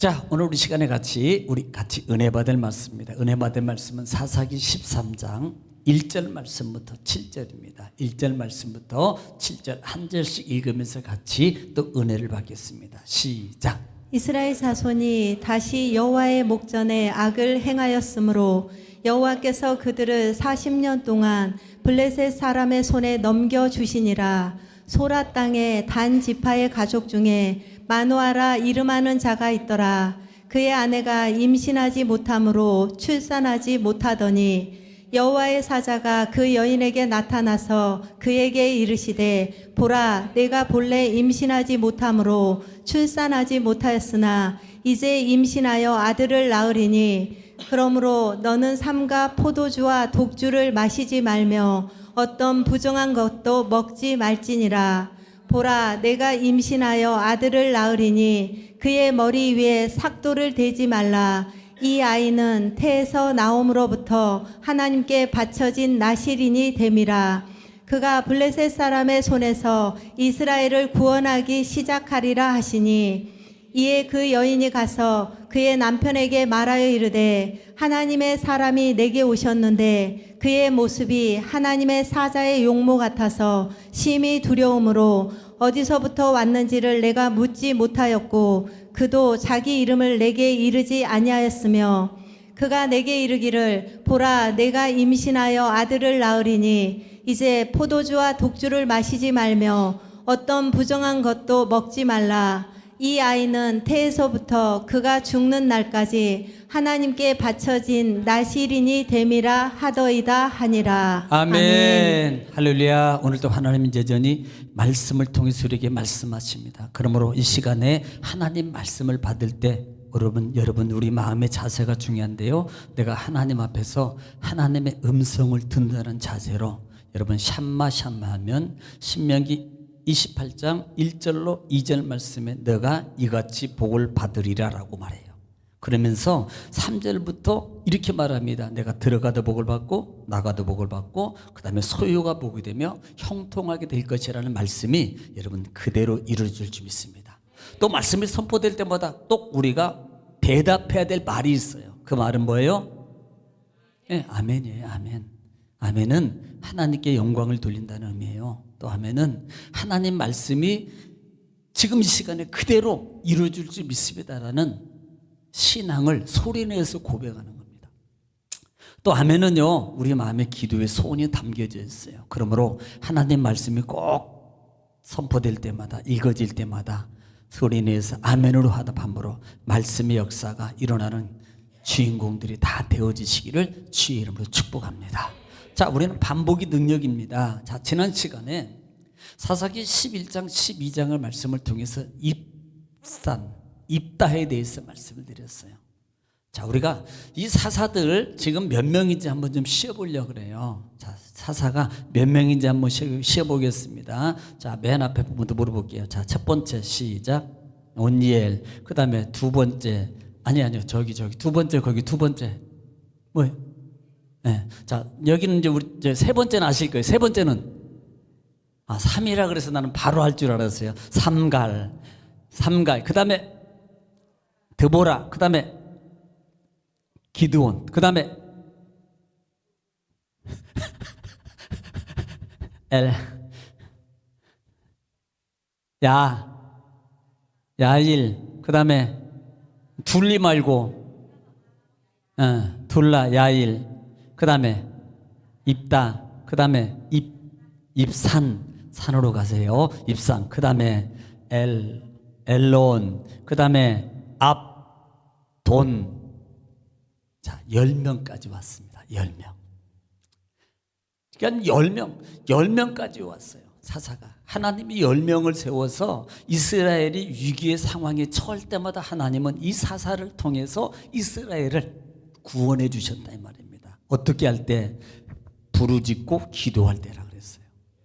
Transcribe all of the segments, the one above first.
자, 오늘 우리 시간에 우리 같이 은혜 받을 말씀입니다. 은혜 받을 말씀은 사사기 13장 1절 말씀부터 7절입니다. 1절 말씀부터 7절 한 절씩 읽으면서 같이 또 은혜를 받겠습니다. 시작. 이스라엘 자손이 다시 여호와의 목전에 악을 행하였으므로 여호와께서 그들을 40년 동안 블레셋 사람의 손에 넘겨주시니라. 소라 땅에 단 지파의 가족 중에 마노아라 이름하는 자가 있더라. 그의 아내가 임신하지 못하므로 출산하지 못하더니 여호와의 사자가 그 여인에게 나타나서 그에게 이르시되, 보라, 내가 본래 임신하지 못하므로 출산하지 못하였으나 이제 임신하여 아들을 낳으리니 그러므로 너는 삼가 포도주와 독주를 마시지 말며 어떤 부정한 것도 먹지 말지니라. 보라, 내가 임신하여 아들을 낳으리니 그의 머리 위에 삭도를 대지 말라. 이 아이는 태에서 나옴으로부터 하나님께 바쳐진 나실인이 됨이라. 그가 블레셋 사람의 손에서 이스라엘을 구원하기 시작하리라 하시니, 이에 그 여인이 가서 그의 남편에게 말하여 이르되, 하나님의 사람이 내게 오셨는데 그의 모습이 하나님의 사자의 용모 같아서 심히 두려움으로 어디서부터 왔는지를 내가 묻지 못하였고 그도 자기 이름을 내게 이르지 아니하였으며, 그가 내게 이르기를, 보라, 내가 임신하여 아들을 낳으리니 이제 포도주와 독주를 마시지 말며 어떤 부정한 것도 먹지 말라. 이 아이는 태에서부터 그가 죽는 날까지 하나님께 바쳐진 나실인이 됨이라 하더이다 하니라. 아멘. 할렐루야. 오늘도 하나님 여전히 말씀을 통해서 우리에게 말씀하십니다. 그러므로 이 시간에 하나님 말씀을 받을 때 여러분 우리 마음의 자세가 중요한데요, 내가 하나님 앞에서 하나님의 음성을 듣는다는 자세로 여러분 샴마 하면 신명기 28장 1절로 2절 말씀에 너가 이같이 복을 받으리라 라고 말해요. 그러면서 3절부터 이렇게 말합니다. 내가 들어가도 복을 받고 나가도 복을 받고 그 다음에 소유가 복이 되며 형통하게 될 것이라는 말씀이 여러분 그대로 이루어질 줄 믿습니다. 또 말씀이 선포될 때마다 또 우리가 대답해야 될 말이 있어요. 그 말은 뭐예요? 네, 아멘이에요. 아멘. 아멘은 하나님께 영광을 돌린다는 의미예요. 또 아멘은 하나님 말씀이 지금 이 시간에 그대로 이루어질 줄 믿습니다라는 신앙을 소리내서 고백하는 겁니다. 또 아멘은요, 우리 마음의 기도에 소원이 담겨져 있어요. 그러므로 하나님 말씀이 꼭 선포될 때마다 읽어질 때마다 소리내서 아멘으로 하다 반복으로 말씀의 역사가 일어나는 주인공들이 다 되어지시기를 주의 이름으로 축복합니다. 자, 우리는 반복이 능력입니다. 자, 지난 시간에 사사기 11장 12장을 말씀을 통해서 입다에 대해서 말씀을 드렸어요. 자, 우리가 이 사사들 지금 몇 명인지 한번 좀 쉬어보려고 그래요. 자, 사사가 몇 명인지 한번 쉬어보겠습니다. 자, 맨 앞에 부분도 물어볼게요. 자, 첫 번째 시작. 온니엘. 그 다음에 두 번째. 아니요. 저기 두 번째, 거기 두 번째. 뭐예요? 네. 자, 여기는 이제 우리 이제 세 번째는 아실 거예요. 세 번째는 3이라 그래서 나는 바로 할 줄 알았어요. 삼갈. 그 다음에 드보라. 그 다음에 기드온. 그 다음에 야일. 그 다음에 둘리 말고 둘라, 야일. 그 다음에 입다. 그 다음에 산으로 가세요. 입산. 그 다음에 엘론. 그 다음에 돈. 자, 10명까지 왔습니다. 10명. 그러니까 10명까지 왔어요. 사사가. 하나님이 10명을 세워서 이스라엘이 위기의 상황에 처할 때마다 하나님은 이 사사를 통해서 이스라엘을 구원해 주셨다 이 말입니다. 어떻게 할 때? 부르짖고 기도할 때라 그랬어요.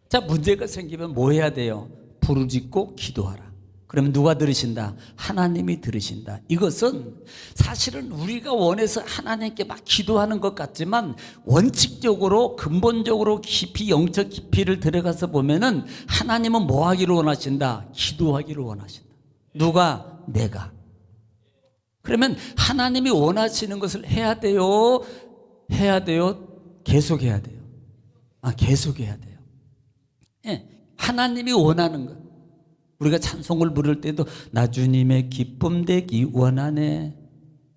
자, 문제가 생기면 뭐 해야 돼요? 부르짖고 기도하라. 그러면 누가 들으신다? 하나님이 들으신다. 이것은 사실은 우리가 원해서 하나님께 막 기도하는 것 같지만 원칙적으로 근본적으로 깊이 영적 깊이를 들어가서 보면은 하나님은 뭐 하기를 원하신다? 기도하기를 원하신다. 누가? 내가. 그러면 하나님이 원하시는 것을 해야 돼요? 해야 돼요? 계속 해야 돼요? 계속 해야 돼요. 예, 하나님이 원하는 것. 우리가 찬송을 부를 때도 나 주님의 기쁨 되기 원하네.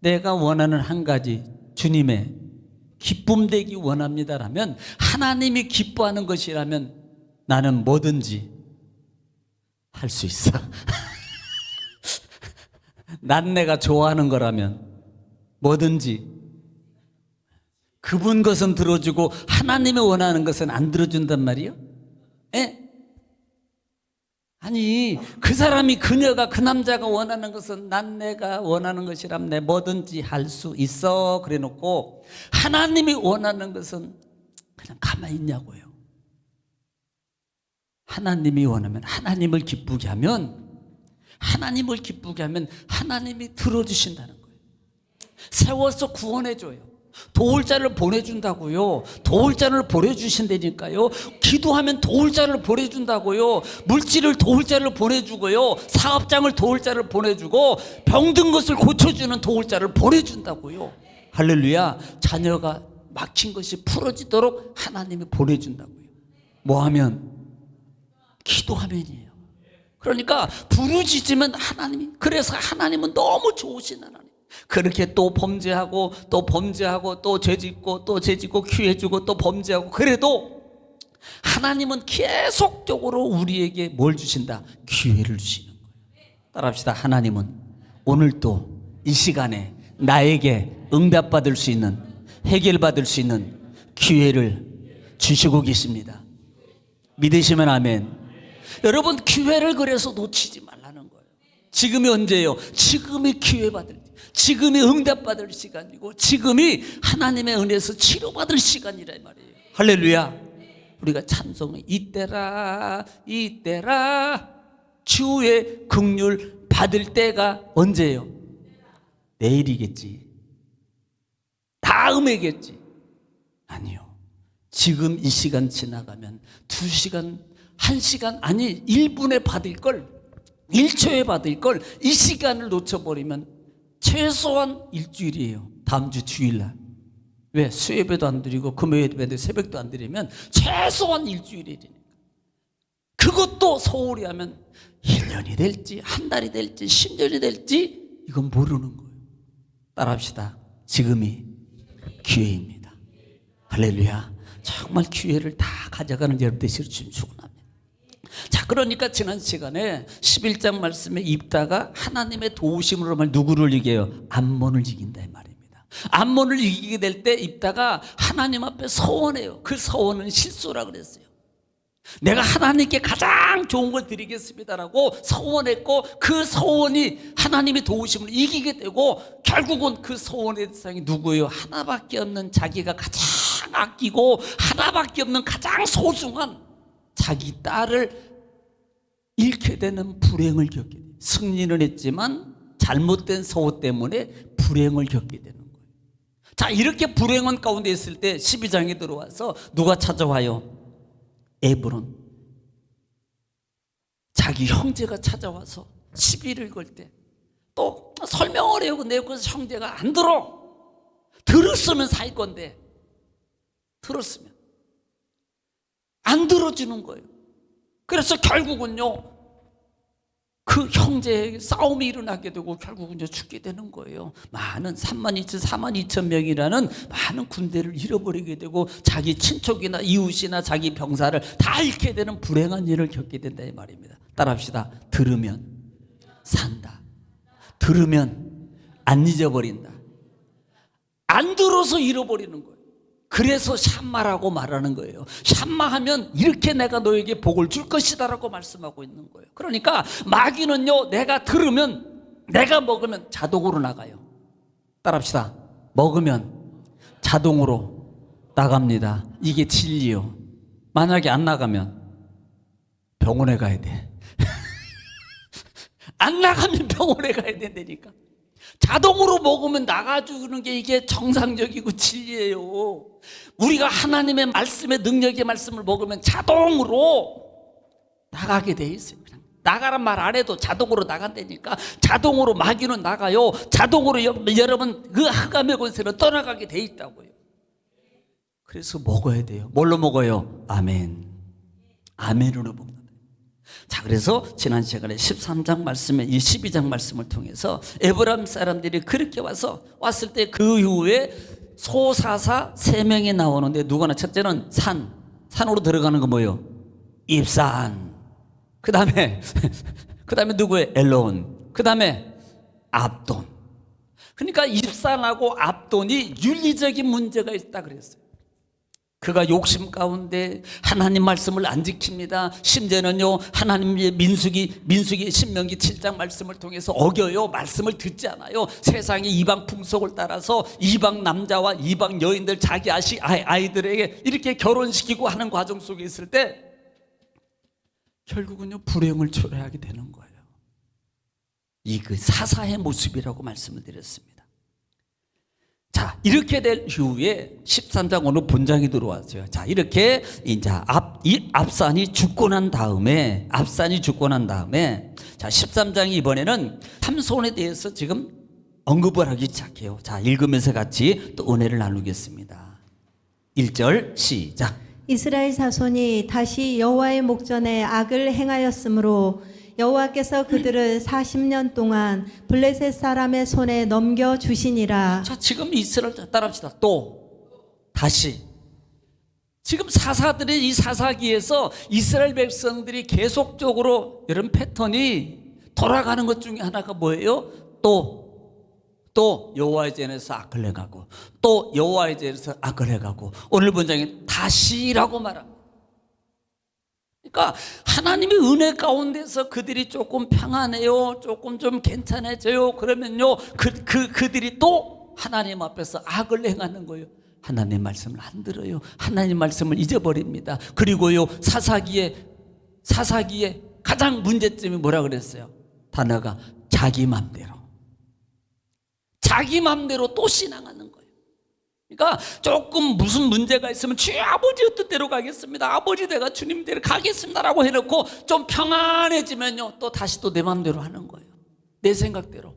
내가 원하는 한 가지, 주님의 기쁨 되기 원합니다라면, 하나님이 기뻐하는 것이라면 나는 뭐든지 할 수 있어. 난 내가 좋아하는 거라면 뭐든지. 그분 것은 들어주고 하나님이 원하는 것은 안 들어준단 말이에요. 예? 아니, 그 사람이, 그녀가, 그 남자가 원하는 것은 난 내가 원하는 것이라면 내 뭐든지 할 수 있어 그래 놓고, 하나님이 원하는 것은 그냥 가만히 있냐고요. 하나님이 원하면, 하나님을 기쁘게 하면, 하나님을 기쁘게 하면 하나님이 들어주신다는 거예요. 세워서 구원해줘요. 도울 자를 보내준다고요. 도울 자를 보내주신다니까요. 기도하면 도울 자를 보내준다고요. 물질을 도울 자를 보내주고요. 사업장을 도울 자를 보내주고, 병든 것을 고쳐주는 도울 자를 보내준다고요. 할렐루야. 자녀가 막힌 것이 풀어지도록 하나님이 보내준다고요. 뭐 하면? 기도하면이에요. 그러니까 부르짖으면 하나님이, 그래서 하나님은 너무 좋으신 하나님. 그렇게 또 범죄하고 또 범죄하고 또 죄짓고 또 죄짓고 귀해주고 또 범죄하고, 그래도 하나님은 계속적으로 우리에게 뭘 주신다? 기회를 주시는 거예요. 따라합시다. 하나님은 오늘도 이 시간에 나에게 응답받을 수 있는, 해결받을 수 있는 기회를 주시고 계십니다. 믿으시면 아멘. 여러분, 기회를 그래서 놓치지 말라는 거예요. 지금이 언제예요? 지금이 기회 받을 때, 지금이 응답받을 시간이고, 지금이 하나님의 은혜에서 치료받을 시간이라 이 말이에요. 할렐루야. 우리가 찬송이 이때라 이때라 주의 긍휼 받을 때가 언제예요? 내일이겠지, 다음이겠지. 아니요. 지금 이 시간 지나가면 2시간, 1시간, 아니 1분에 받을 걸, 1초에 받을 걸, 이 시간을 놓쳐버리면 최소한 일주일이에요. 다음 주 주일날. 왜? 수예배도 안 드리고 금요예배도 새벽도 안 드리면 최소한 일주일이니까. 그것도 소홀히 하면 1년이 될지 한 달이 될지 10년이 될지 이건 모르는 거예요. 따라합시다. 지금이 기회입니다. 할렐루야. 정말 기회를 다 가져가는 여러분 되시기를 주님 축원합니다. 자, 그러니까 지난 시간에 11장 말씀에 입다가 하나님의 도우심으로만 누구를 이겨요? 암몬을 이긴다 이 말입니다. 암몬을 이기게 될 때 입다가 하나님 앞에 서원해요. 그 서원은 실수라 그랬어요. 내가 하나님께 가장 좋은 걸 드리겠습니다라고 서원했고, 그 서원이 하나님의 도우심을 이기게 되고, 결국은 그 서원의 대상이 누구예요? 하나밖에 없는, 자기가 가장 아끼고 하나밖에 없는 가장 소중한 자기 딸을 잃게 되는 불행을 겪게 돼요. 승리는 했지만 잘못된 서원 때문에 불행을 겪게 되는 거예요. 자, 이렇게 불행한 가운데 있을 때 12장에 들어와서 누가 찾아와요? 에브론, 자기 형제가 찾아와서 시비를 걸 때 또 설명을 해요. 근데 그래서 형제가 안 들어. 들었으면 살 건데 들었으면 안 들어주는 거예요. 그래서 결국은요, 그 형제의 싸움이 일어나게 되고 결국은 이제 죽게 되는 거예요. 많은 42,000명이라는 많은 군대를 잃어버리게 되고, 자기 친척이나 이웃이나 자기 병사를 다 잃게 되는 불행한 일을 겪게 된다 이 말입니다. 따라합시다. 들으면 산다. 들으면 안 잊어버린다. 안 들어서 잃어버리는 거예요. 그래서 샴마라고 말하는 거예요. 샴마하면 이렇게 내가 너에게 복을 줄 것이다라고 말씀하고 있는 거예요. 그러니까 마귀는요, 내가 들으면, 내가 먹으면 자동으로 나가요. 따라합시다. 먹으면 자동으로 나갑니다. 이게 진리요. 만약에 안 나가면 병원에 가야 돼. 안 나가면 병원에 가야 된다니까. 자동으로 먹으면 나가주는 게 이게 정상적이고 진리예요. 우리가 하나님의 말씀의 능력의 말씀을 먹으면 자동으로 나가게 돼 있어요. 그냥 나가란 말 안 해도 자동으로 나간다니까. 자동으로 마귀는 나가요. 자동으로 여러분 그 흑암의 권세는 떠나가게 돼 있다고요. 그래서 먹어야 돼요. 뭘로 먹어요? 아멘. 아멘으로 먹는다. 자, 그래서 지난 시간에 13장 말씀에 이 12장 말씀을 통해서 에브라임 사람들이 그렇게 왔을 때 그 이후에 소사사 3명이 나오는데 누구나 첫째는 산으로 들어가는 거 뭐예요? 입산. 그 다음에 누구예요? 엘론. 그 다음에 압돈. 그러니까 입산하고 압돈이 윤리적인 문제가 있다 그랬어요. 그가 욕심 가운데 하나님 말씀을 안 지킵니다. 심지어는요, 하나님의 민수기 신명기 7장 말씀을 통해서 어겨요. 말씀을 듣지 않아요. 세상의 이방 풍속을 따라서 이방 남자와 이방 여인들 자기 아이들에게 이렇게 결혼시키고 하는 과정 속에 있을 때 결국은요, 불행을 초래하게 되는 거예요. 이 그 사사의 모습이라고 말씀을 드렸습니다. 자, 이렇게 될 이후에 13장 오늘 본장이 들어왔어요. 자, 이렇게 이제 압산이 죽고 난 다음에 자, 13장이 이번에는 삼손에 대해서 지금 언급을 하기 시작해요. 자, 읽으면서 같이 또 은혜를 나누겠습니다. 1절 시작. 이스라엘 자손이 다시 여호와의 목전에 악을 행하였으므로 여호와께서 그들을 40년 동안 블레셋 사람의 손에 넘겨 주시니라. 자, 지금 이스라엘 따라합시다. 또 다시 지금 사사들의 이 사사기에서 이스라엘 백성들이 계속적으로 이런 패턴이 돌아가는 것 중에 하나가 뭐예요? 또 여호와의 전에서 악을 행하고 또 여호와의 전에서 악을 행하고 오늘 본장에 다시라고 말합니다. 그러니까 하나님의 은혜 가운데서 그들이 조금 평안해요, 조금 좀 괜찮아져요. 그러면요, 그들이 또 하나님 앞에서 악을 행하는 거예요. 하나님 말씀을 안 들어요. 하나님 말씀을 잊어버립니다. 그리고요, 사사기에 가장 문제점이 뭐라 그랬어요? 단어가 자기 맘대로 또 신앙하는 거예요. 그러니까 조금 무슨 문제가 있으면 주여 아버지 뜻대로 가겠습니다. 아버지 내가 주님 대로 가겠습니다라고 해놓고 좀 평안해지면요, 또 다시 또 내 맘대로 하는 거예요. 내 생각대로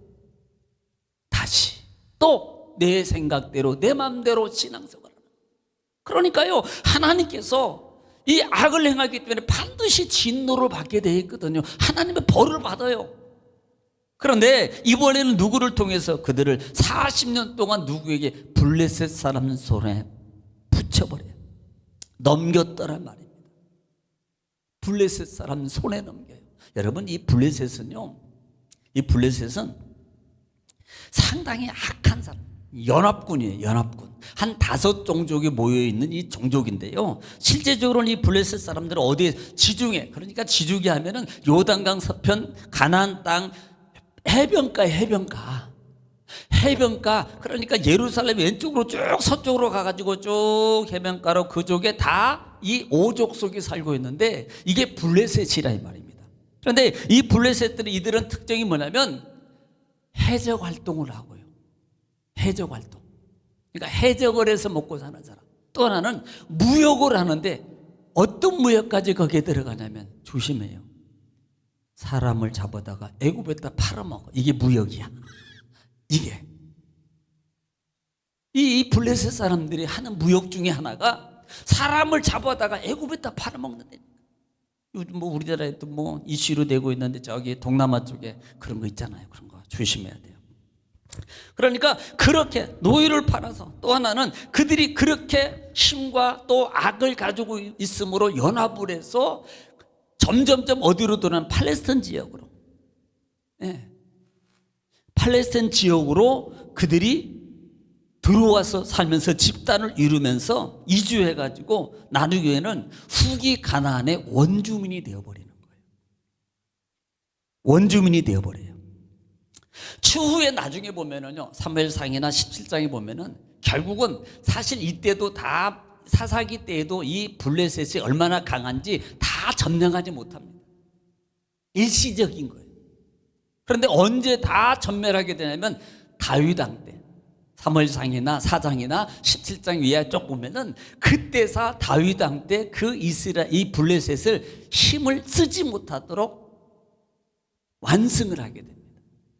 다시 또 내 생각대로 내 맘대로 신앙생활을 하는 거예요. 그러니까요, 하나님께서 이 악을 행하기 때문에 반드시 진노를 받게 되어 있거든요. 하나님의 벌을 받아요. 그런데 이번에는 누구를 통해서 그들을 40년 동안 누구에게? 블레셋 사람 손에 붙여버려요. 넘겼더란 말입니다. 블레셋 사람 손에 넘겨요. 여러분, 이 블레셋은 상당히 악한 사람, 연합군이에요. 연합군. 한 5종족이 모여있는 이 종족인데요, 실제적으로는 이 블레셋 사람들은 어디에? 지중해. 그러니까 지중해 하면은 요단강 서편 가나안 땅 해변가. 그러니까 예루살렘 왼쪽으로 쭉 서쪽으로 가가지고 쭉 해변가로 그쪽에 다 이 5족 속에 살고 있는데 이게 블레셋이라 이 말입니다. 그런데 이 블레셋들이 이들은 특징이 뭐냐면 해적 활동을 하고요. 해적 활동. 그러니까 해적을 해서 먹고 사는 사람. 또 하나는 무역을 하는데 어떤 무역까지 거기에 들어가냐면 조심해요. 사람을 잡아다가 애굽에다 팔아먹어. 이게 무역이야. 이게 이 블레셋 사람들이 하는 무역 중에 하나가 사람을 잡아다가 애굽에다 팔아먹는데, 요즘 뭐 우리나라에도 뭐 이슈로 되고 있는데 저기 동남아 쪽에 그런 거 있잖아요. 그런 거 조심해야 돼요. 그러니까 그렇게 노예를 팔아서, 또 하나는 그들이 그렇게 힘과 또 악을 가지고 있으므로 연합을 해서 점점점 어디로 들어가는? 팔레스타인 지역으로. 팔레스타인 지역으로 그들이 들어와서 살면서 집단을 이루면서 이주해가지고 나중에는 후기 가나안의 원주민이 되어버리는 거예요. 원주민이 되어버려요. 추후에 나중에 보면은요, 사무엘상이나 17장에 보면은 결국은 사실 이때도 다 사사기 때에도 이 블레셋이 얼마나 강한지 다 점령하지 못합니다. 일시적인 거예요. 그런데 언제 다 전멸하게 되냐면 다윗 왕 때, 사무엘상이나 4장이나 17장 위에 쭉 보면은 그때사 다윗 왕 때 그 이 블레셋을 힘을 쓰지 못하도록 완승을 하게 됩니다.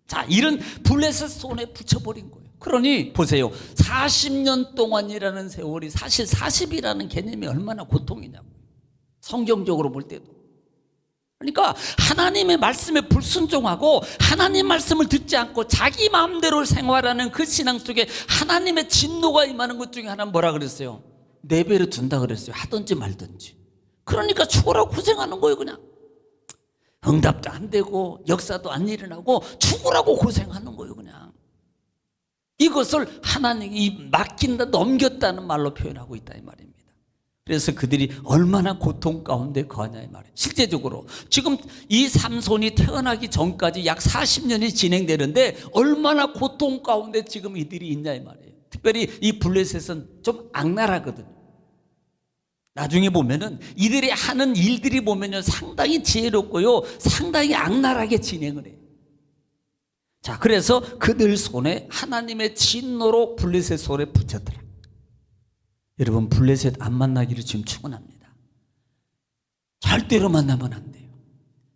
자, 이런 블레셋 손에 붙여버린 거예요. 그러니 보세요. 40년 동안이라는 세월이 사실 40이라는 개념이 얼마나 고통이냐고. 성경적으로 볼 때도. 그러니까 하나님의 말씀에 불순종하고 하나님 말씀을 듣지 않고 자기 마음대로 생활하는 그 신앙 속에 하나님의 진노가 임하는 것 중에 하나는 뭐라 그랬어요? 내버려 둔다 그랬어요. 하든지 말든지. 그러니까 죽으라고 고생하는 거예요. 그냥 응답도 안 되고 역사도 안 일어나고 죽으라고 고생하는 거예요. 그냥 이것을 하나님이 맡긴다, 넘겼다는 말로 표현하고 있다 이 말입니다. 그래서 그들이 얼마나 고통 가운데 거하냐 이 말이에요. 실제적으로 지금 이 삼손이 태어나기 전까지 약 40년이 진행되는데 얼마나 고통 가운데 지금 이들이 있냐 이 말이에요. 특별히 이 블레셋은 좀 악랄하거든요. 나중에 보면은 이들이 하는 일들이 보면요 상당히 지혜롭고요 상당히 악랄하게 진행을 해요. 자, 그래서 그들 손에 하나님의 진노로 블레셋 손에 붙였더라. 여러분, 블레셋 안 만나기를 지금 축원합니다. 절대로 만나면 안 돼요.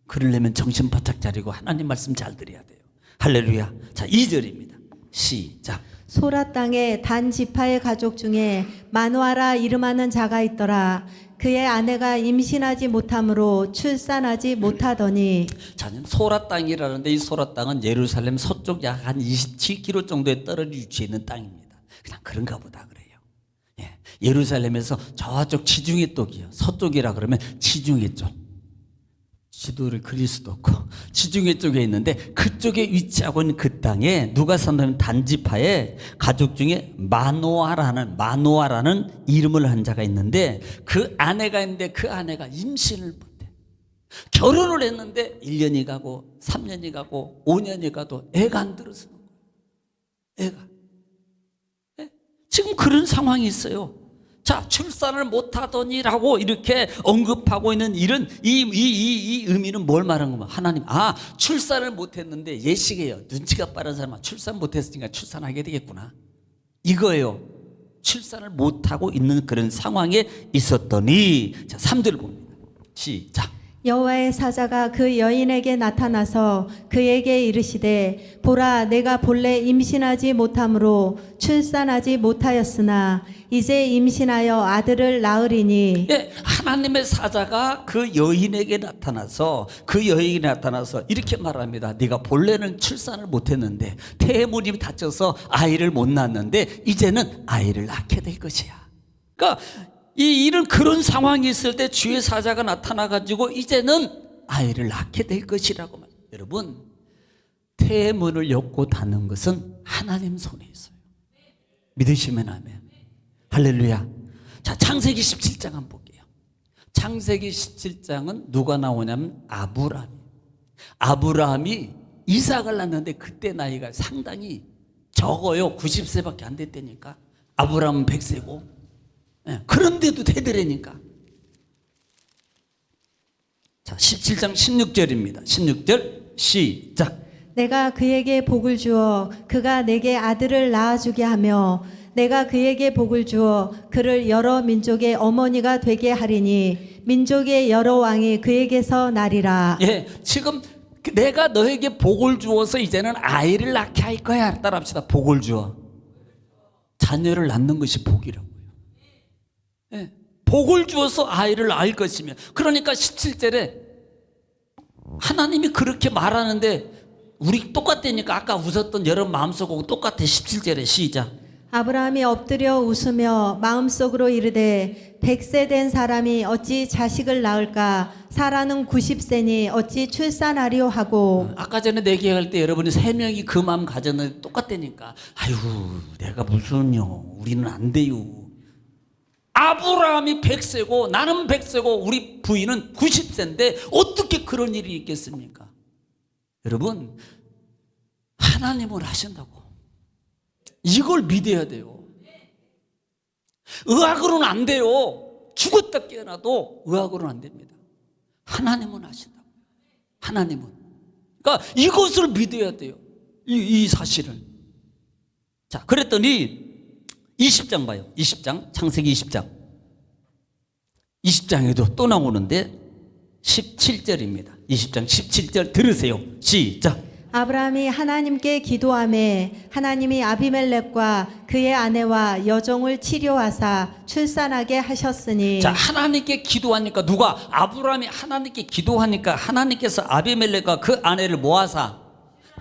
그러려면 정신 바짝 차리고 하나님 말씀 잘 들어야 돼요. 할렐루야. 자, 2절입니다. 시작. 소라 땅에 단 지파의 가족 중에 마누아라 이름하는 자가 있더라. 그의 아내가 임신하지 못하므로 출산하지 못하더니. 자, 소라 땅이라는데 이 소라 땅은 예루살렘 서쪽 약 한 27km 정도에 떨어져 위치해 있는 땅입니다. 그냥 그런가 보다 그래요. 예, 예루살렘에서 저쪽 지중해 쪽이요. 서쪽이라 그러면 지중해 쪽. 지도를 그릴 수도 없고 지중해 쪽에 있는데 그쪽에 위치하고 있는 그 땅에 누가 산다면 단지파에 가족 중에 마노아라는 이름을 한 자가 있는데 그 아내가 있는데 그 아내가 임신을 못해. 결혼을 했는데 1년이 가고 3년이 가고 5년이 가도 애가 안 들어서는 거예요. 애가. 지금 그런 상황이 있어요. 자, 출산을 못하더니라고 이렇게 언급하고 있는 이런 이 의미는 뭘 말하는 거야? 하나님, 출산을 못했는데 예식이에요. 눈치가 빠른 사람은 출산 못했으니까 출산하게 되겠구나. 이거예요. 출산을 못하고 있는 그런 상황에 있었더니, 자, 3절을 봅니다. 시작. 여호와의 사자가 그 여인에게 나타나서 그에게 이르시되 보라 내가 본래 임신하지 못함으로 출산하지 못하였으나 이제 임신하여 아들을 낳으리니. 예, 하나님의 사자가 그 여인에게 나타나서 이렇게 말합니다. 네가 본래는 출산을 못했는데 태무님이 다쳐서 아이를 못 낳았는데 이제는 아이를 낳게 될 것이야. 그러니까 이런 그런 상황이 있을 때 주의 사자가 나타나가지고 이제는 아이를 낳게 될 것이라고 말해요. 여러분, 태의 문을 엮고 닫는 것은 하나님 손에 있어요. 믿으시면 아멘. 할렐루야. 자, 창세기 17장 한번 볼게요. 창세기 17장은 누가 나오냐면 아브라함이 이삭을 낳는데 그때 나이가 상당히 적어요. 90세밖에 안 됐다니까. 아브라함은 100세고 그런데도 되더라니까. 자, 17장 16절입니다. 16절 시작. 내가 그에게 복을 주어 그가 내게 아들을 낳아주게 하며 내가 그에게 복을 주어 그를 여러 민족의 어머니가 되게 하리니 민족의 여러 왕이 그에게서 나리라. 예, 지금 내가 너에게 복을 주어서 이제는 아이를 낳게 할 거야. 따라합시다. 복을 주어. 자녀를 낳는 것이 복이라고요. 예, 복을 주어서 아이를 낳을 것이며, 그러니까 17절에 하나님이 그렇게 말하는데 우리 똑같다니까. 아까 웃었던 여러분 마음속하고 똑같아. 17절에 시작. 아브라함이 엎드려 웃으며 마음속으로 이르되 100세 된 사람이 어찌 자식을 낳을까? 사라는 90세니 어찌 출산하리오 하고. 아까 전에 내기할 때 여러분이 3명이 그 마음 가졌는데 똑같다니까. 아유, 내가 무슨요, 우리는 안 돼요. 아브라함이 100세고 나는 100세고 우리 부인은 90세인데 어떻게 그런 일이 있겠습니까? 여러분, 하나님을 하신다고. 이걸 믿어야 돼요. 의학으로는 안 돼요. 죽었다 깨어나도 의학으로는 안 됩니다. 하나님은 하신다고. 하나님은. 그러니까 이것을 믿어야 돼요. 이 사실을. 자, 그랬더니 20장 봐요. 20장, 창세기 20장. 20장에도 또 나오는데 17절입니다. 20장 17절 들으세요. 시작. 아브라함이 하나님께 기도하매 하나님이 아비멜렉과 그의 아내와 여종을 치료하사 출산하게 하셨으니. 자, 하나님께 기도하니까 누가? 아브라함이 하나님께 기도하니까 하나님께서 아비멜렉과 그 아내를 모아사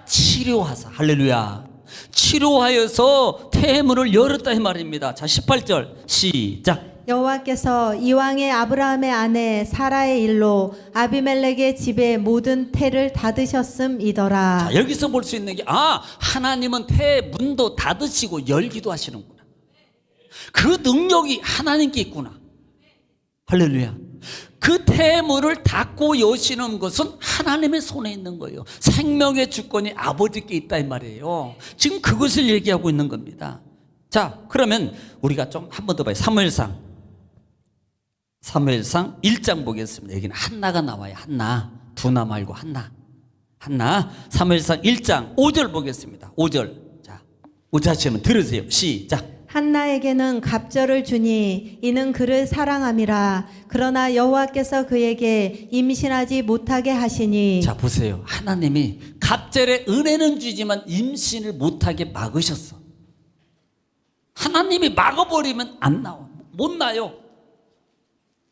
치료하사. 할렐루야. 치료하여서 태문을 열었다 이 말입니다. 자, 18절 시작. 여호와께서 이왕의 아브라함의 아내 사라의 일로 아비멜렉의 집에 모든 태를 닫으셨음이더라. 자, 여기서 볼 수 있는 게 하나님은 태 문도 닫으시고 열기도 하시는구나. 그 능력이 하나님께 있구나. 할렐루야. 그 태문을 닫고 여시는 것은 하나님의 손에 있는 거예요. 생명의 주권이 아버지께 있다 이 말이에요. 지금 그것을 얘기하고 있는 겁니다. 자, 그러면 우리가 좀 한 번 더 봐요. 사무엘상 1장 보겠습니다. 여기는 한나가 나와요. 한나. 두나 말고 한나. 사무엘상 1장 5절 보겠습니다. 5절. 자, 우자시면 들으세요. 시작. 한나에게는 갑절을 주니 이는 그를 사랑함이라. 그러나 여호와께서 그에게 임신하지 못하게 하시니. 자, 보세요. 하나님이 갑절에 은혜는 주지만 임신을 못하게 막으셨어. 하나님이 막아버리면 안 나와. 못 나요.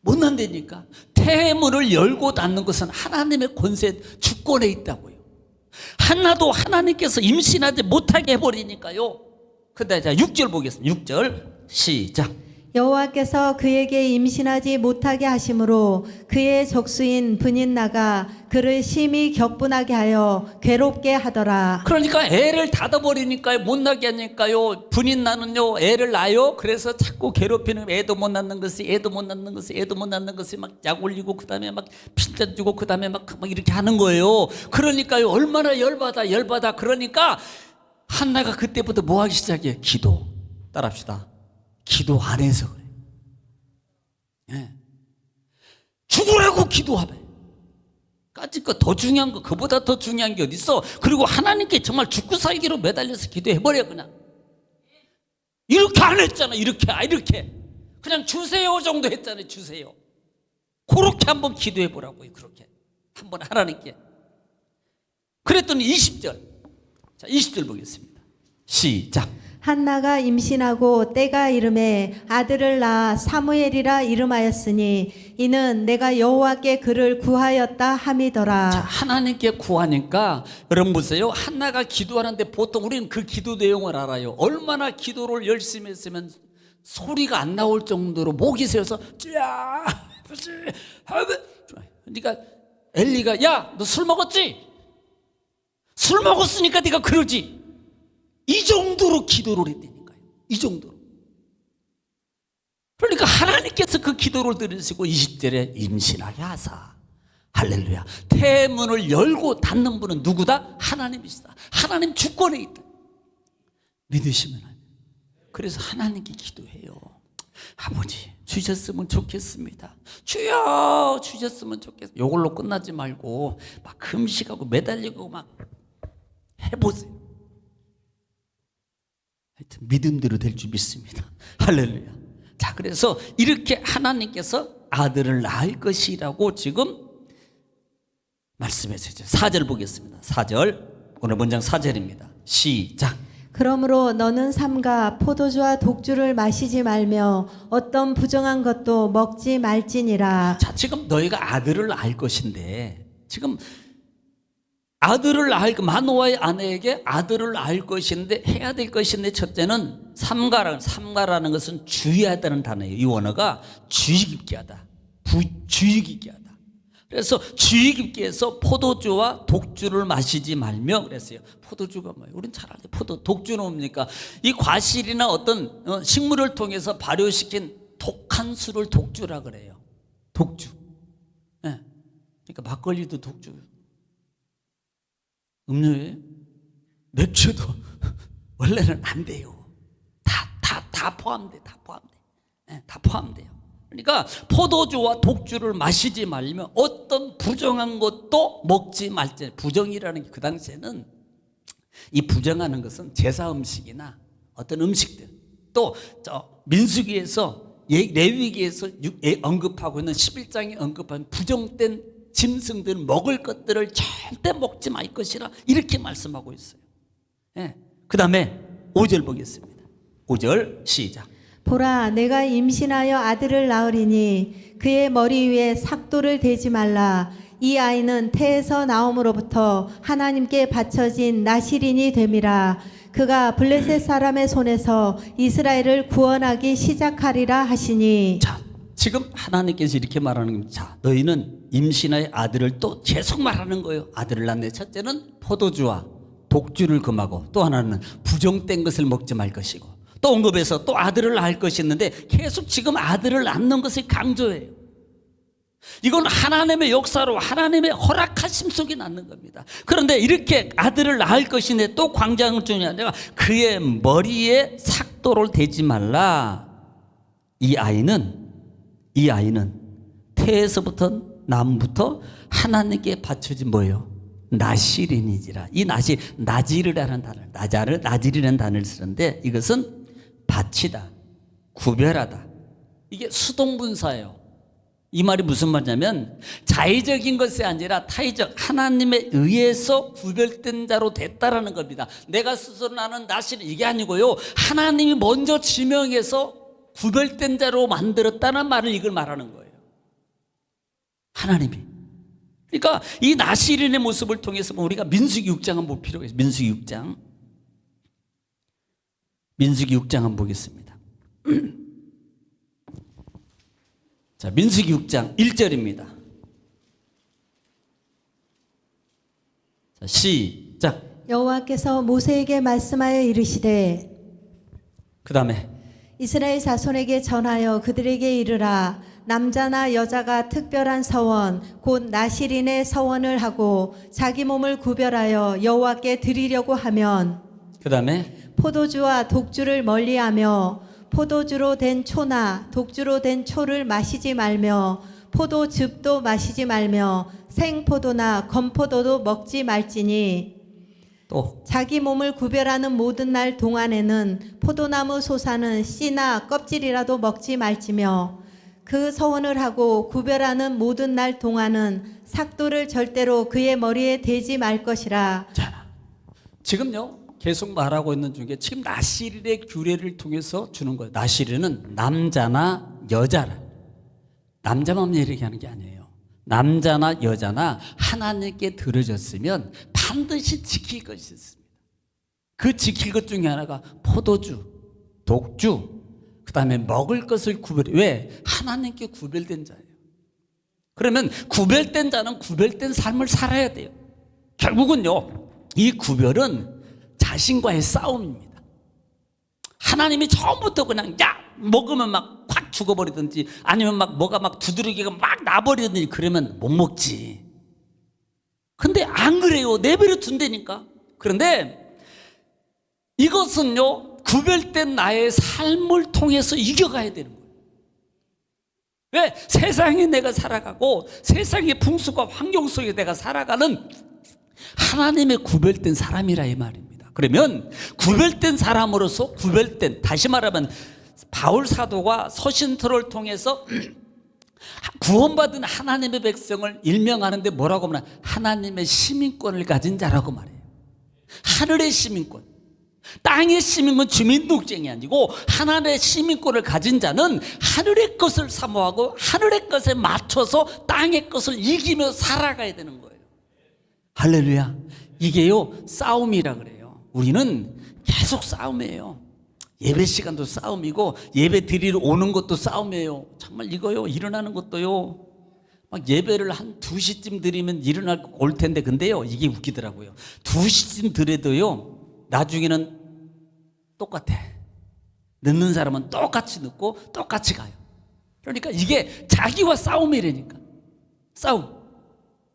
못 난다니까. 태문을 열고 닫는 것은 하나님의 권세 주권에 있다고요. 하나도 하나님께서 임신하지 못하게 해버리니까요. 근데 자 6절 보겠습니다. 6절 시작. 여호와께서 그에게 임신하지 못하게 하심으로 그의 적수인 분인나가 그를 심히 격분하게 하여 괴롭게 하더라. 그러니까 애를 닫아버리니까요. 못 나게 하니까요. 분인나는요 애를 낳아요. 그래서 자꾸 괴롭히는 애도 못 낳는 것이 막 약 올리고 그 다음에 막 핀잔 주고 그 다음에 막 이렇게 하는 거예요. 그러니까요 얼마나 열받아. 그러니까 한나가 그때부터 뭐 하기 시작해? 기도. 따라합시다. 기도 안 해서 그래. 예. 죽으라고 기도하래. 까짓 더 중요한 거, 그보다 더 중요한 게 어디 있어? 그리고 하나님께 정말 죽고 살기로 매달려서 기도해버려 그냥. 이렇게 안 했잖아. 이렇게 그냥 주세요 정도 했잖아요. 주세요. 그렇게 한번 기도해보라고요. 그렇게 한번 하나님께. 그랬더니 20절. 자, 20절 보겠습니다. 시작. 한나가 임신하고 때가 이름에 아들을 낳아 사무엘이라 이름하였으니 이는 내가 여호와께 그를 구하였다 함이더라. 자, 하나님께 구하니까 여러분 보세요. 한나가 기도하는데 보통 우리는 그 기도 내용을 알아요. 얼마나 기도를 열심히 했으면 소리가 안 나올 정도로 목이 새어서 그러니까 엘리가 야, 너 술 먹었지? 술 먹었으니까 네가 그러지. 이 정도로 기도를 했다니까요. 이 정도로. 그러니까 하나님께서 그 기도를 들으시고 20절에 임신하게 하사. 할렐루야. 태문을 열고 닫는 분은 누구다? 하나님이시다. 하나님 주권에 있다. 믿으시면 안 돼요. 그래서 하나님께 기도해요. 아버지 주셨으면 좋겠습니다. 주여 주셨으면 좋겠습니다. 이걸로 끝나지 말고 막 금식하고 매달리고 막 해보세요. 하여튼 믿음대로 될 줄 믿습니다. 할렐루야. 자, 그래서 이렇게 하나님께서 아들을 낳을 것이라고 지금 말씀하셨죠. 4절 보겠습니다. 4절. 오늘 본장 4절입니다. 시작. 그러므로 너는 삼가 포도주와 독주를 마시지 말며 어떤 부정한 것도 먹지 말지니라. 자, 지금 너희가 아들을 낳을 것인데 지금 아들을 낳을 마노아의 아내에게 아들을 낳을 것인데 해야 될 것인데 첫째는 삼가라는 것은 주의하다는 단어예요. 이 원어가 주의 깊게 하다. 주의 깊게 하다. 그래서 주의 깊게 해서 포도주와 독주를 마시지 말며 그랬어요. 포도주가 뭐예요? 우린 잘 알아요. 독주는 뭡니까? 이 과실이나 어떤 식물을 통해서 발효시킨 독한 술을 독주라 그래요. 독주. 네. 그러니까 막걸리도 독주. 음료에 맥주도 원래는 안 돼요. 다 포함돼. 네, 다 포함돼요. 그러니까 포도주와 독주를 마시지 말며 어떤 부정한 것도 먹지 말지. 부정이라는 게 그 당시에는 이 부정하는 것은 제사 음식이나 어떤 음식들 또 민수기에서 레위기에서 언급하고 있는 11장에 언급한 부정된 짐승들 먹을 것들을 절대 먹지 말 것이라 이렇게 말씀하고 있어요. 예. 그 다음에 5절 보겠습니다. 5절 시작. 보라, 내가 임신하여 아들을 낳으리니 그의 머리 위에 삭도를 대지 말라. 이 아이는 태에서 나옴으로부터 하나님께 바쳐진 나실인이 됨이라. 그가 블레셋 사람의 손에서 이스라엘을 구원하기 시작하리라 하시니. 자, 지금 하나님께서 이렇게 말하는 겁니다. 자, 너희는 임신하여 아들을 또 계속 말하는 거예요. 아들을 낳네. 첫째는 포도주와 독주를 금하고, 또 하나는 부정된 것을 먹지 말 것이고, 또 언급해서 또 아들을 낳을 것이 있는데 계속 지금 아들을 낳는 것을 강조해요. 이건 하나님의 역사로 하나님의 허락하심 속에 낳는 겁니다. 그런데 이렇게 아들을 낳을 것인데 또 광장을 주냐, 내가 그의 머리에 삭도를 대지 말라. 이 아이는 태에서부터 남부터 하나님께 바쳐진 뭐예요? 나실인이지라. 이 나지르라는 단어를 나지르라는 단어를 쓰는데 이것은 바치다, 구별하다. 이게 수동분사예요. 이 말이 무슨 말이냐면 자의적인 것이 아니라 타의적, 하나님에 의해서 구별된 자로 됐다라는 겁니다. 내가 스스로 나는 나실인 이게 아니고요, 하나님이 먼저 지명해서 구별된 자로 만들었다는 말을 이걸 말하는 거예요. 하나님이. 그러니까 이 나실인의 모습을 통해서 우리가 민수기 6장 한번 볼 필요가 있어요. 민수기 6장 한번 보겠습니다. 자, 민수기 6장 1절입니다. 자, 시작. 여호와께서 모세에게 말씀하여 이르시되, 그 다음에 이스라엘 자손에게 전하여 그들에게 이르라. 남자나 여자가 특별한 서원 곧 나실인의 서원을 하고 자기 몸을 구별하여 여호와께 드리려고 하면, 그 다음에 포도주와 독주를 멀리하며 포도주로 된 초나 독주로 된 초를 마시지 말며 포도즙도 마시지 말며 생포도나 건포도도 먹지 말지니, 또 자기 몸을 구별하는 모든 날 동안에는 포도나무 솟아는 씨나 껍질이라도 먹지 말지며 그 서원을 하고 구별하는 모든 날 동안은 삭도를 절대로 그의 머리에 대지 말 것이라. 자, 지금요 계속 말하고 있는 중에 지금 나실인의 규례를 통해서 주는 거예요. 나실인은 남자나 여자라. 남자만 얘기하는 게 아니에요. 남자나 여자나 하나님께 들어졌으면 반드시 지킬 것이 있습니다. 그 지킬 것 중에 하나가 포도주, 독주, 그 다음에 먹을 것을 구별해. 왜? 하나님께 구별된 자예요. 그러면 구별된 자는 구별된 삶을 살아야 돼요. 결국은요, 이 구별은 자신과의 싸움입니다. 하나님이 처음부터 그냥 야 먹으면 막 확 죽어버리든지 아니면 막 뭐가 막 두드러기가 막 나버리든지 그러면 못 먹지. 근데 안 그래요. 내버려 둔다니까. 그런데 이것은요, 구별된 나의 삶을 통해서 이겨가야 되는 거예요. 왜? 세상에 내가 살아가고 세상의 풍수과 환경 속에 내가 살아가는 하나님의 구별된 사람이라 이 말입니다. 그러면 구별된 사람으로서 구별된, 다시 말하면 바울 사도가 서신서를 통해서 구원받은 하나님의 백성을 일명하는데 뭐라고 말하나? 하나님의 시민권을 가진 자라고 말해요. 하늘의 시민권. 땅의 시민권 주민등록증이 아니고 하나님의 시민권을 가진 자는 하늘의 것을 사모하고 하늘의 것에 맞춰서 땅의 것을 이기며 살아가야 되는 거예요. 할렐루야. 이게요 싸움이라 그래요. 우리는 계속 싸움이에요. 예배 시간도 싸움이고 예배 드리러 오는 것도 싸움이에요. 정말 이거요, 일어나는 것도요, 막 예배를 한 2시쯤 드리면 올 텐데, 근데요 이게 웃기더라고요. 2시쯤 드려도요 나중에는 똑같아. 늦는 사람은 똑같이 늦고 똑같이 가요. 그러니까 이게 자기와 싸움이라니까. 싸움.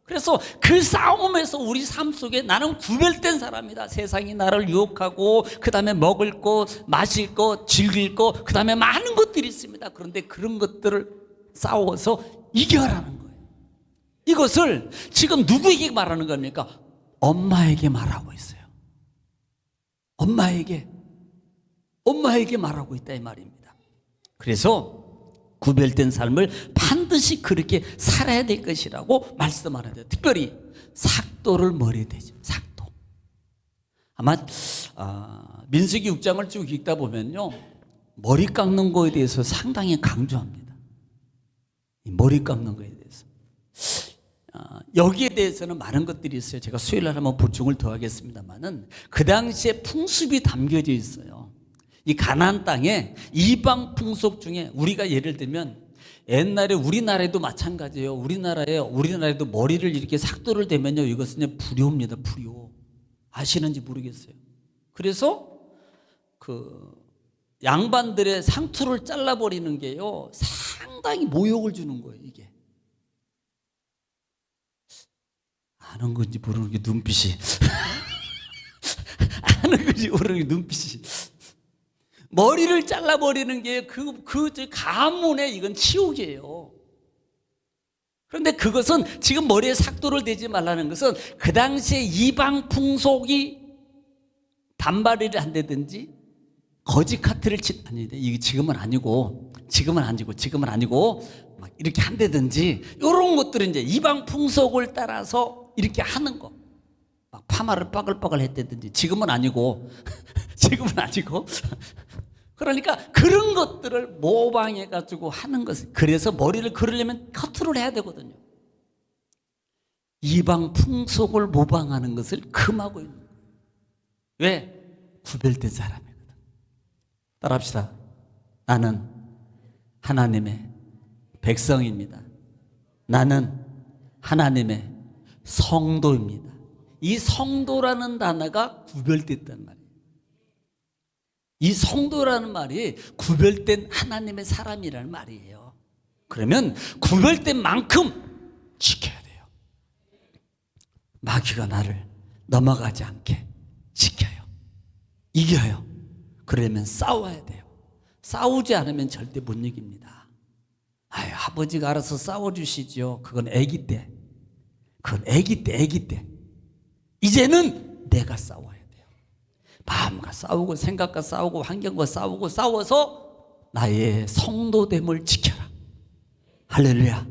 그래서 그 싸움에서 우리 삶 속에 나는 구별된 사람이다. 세상이 나를 유혹하고 그 다음에 먹을 거, 마실 거, 즐길 거, 그 다음에 많은 것들이 있습니다. 그런데 그런 것들을 싸워서 이겨라는 거예요. 이것을 지금 누구에게 말하는 겁니까? 엄마에게 말하고 있어요. 엄마에게 말하고 있다 이 말입니다. 그래서 구별된 삶을 반드시 반드시 그렇게 살아야 될 것이라고 말씀하는 거예요. 특별히 삭도를 머리에 대죠. 삭도. 아마 민수기 6장을 쭉 읽다 보면요, 머리 깎는 거에 대해서 상당히 강조합니다. 이 머리 깎는 거에 대해서. 여기에 대해서는 많은 것들이 있어요. 제가 수요일 날 한번 보충을 더 하겠습니다만은 그 당시에 풍습이 담겨져 있어요. 이 가나안 땅에 이방 풍속 중에 우리가 예를 들면 옛날에 우리나라에도 마찬가지예요. 우리나라에도 머리를 이렇게 삭도를 대면요, 이것은 불효입니다. 불효. 아시는지 모르겠어요. 그래서 그 양반들의 상투를 잘라버리는 게요, 상당히 모욕을 주는 거예요. 이게 아는 건지 모르는 게 눈빛이 아는 건지 모르는 게 눈빛이. 머리를 잘라버리는 게 그 가문의 이건 치욕이에요. 그런데 그것은 지금 머리에 삭도를 대지 말라는 것은 그 당시에 이방 풍속이 단발이를 한다든지 거지 카트를 이게 지금은 아니고 막 이렇게 한다든지 이런 것들은 이제 이방 풍속을 따라서 이렇게 하는 거, 막 파마를 빠글빠글 했다든지 지금은 아니고 그러니까 그런 것들을 모방해 가지고 하는 것. 그래서 머리를 그리려면 커트를 해야 되거든요. 이방 풍속을 모방하는 것을 금하고 있는 거예요. 왜? 구별된 사람이거든. 따라합시다. 나는 하나님의 백성입니다. 나는 하나님의 성도입니다. 이 성도라는 단어가 구별됐단 말이에요. 이 성도라는 말이 구별된 하나님의 사람이라는 말이에요. 그러면 구별된 만큼 지켜야 돼요. 마귀가 나를 넘어가지 않게 지켜요. 이겨요. 그러려면 싸워야 돼요. 싸우지 않으면 절대 못 이깁니다. 아버지가 알아서 싸워주시죠. 그건 아기 때. 이제는 내가 싸워야 돼요. 마음과 싸우고 생각과 싸우고 환경과 싸우고 싸워서 나의 성도됨을 지켜라. 할렐루야.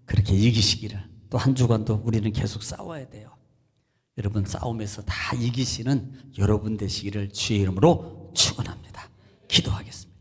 그렇게 이기시기를. 또 한 주간도 우리는 계속 싸워야 돼요. 여러분 싸움에서 다 이기시는 여러분 되시기를 주의 이름으로 축원합니다. 기도하겠습니다.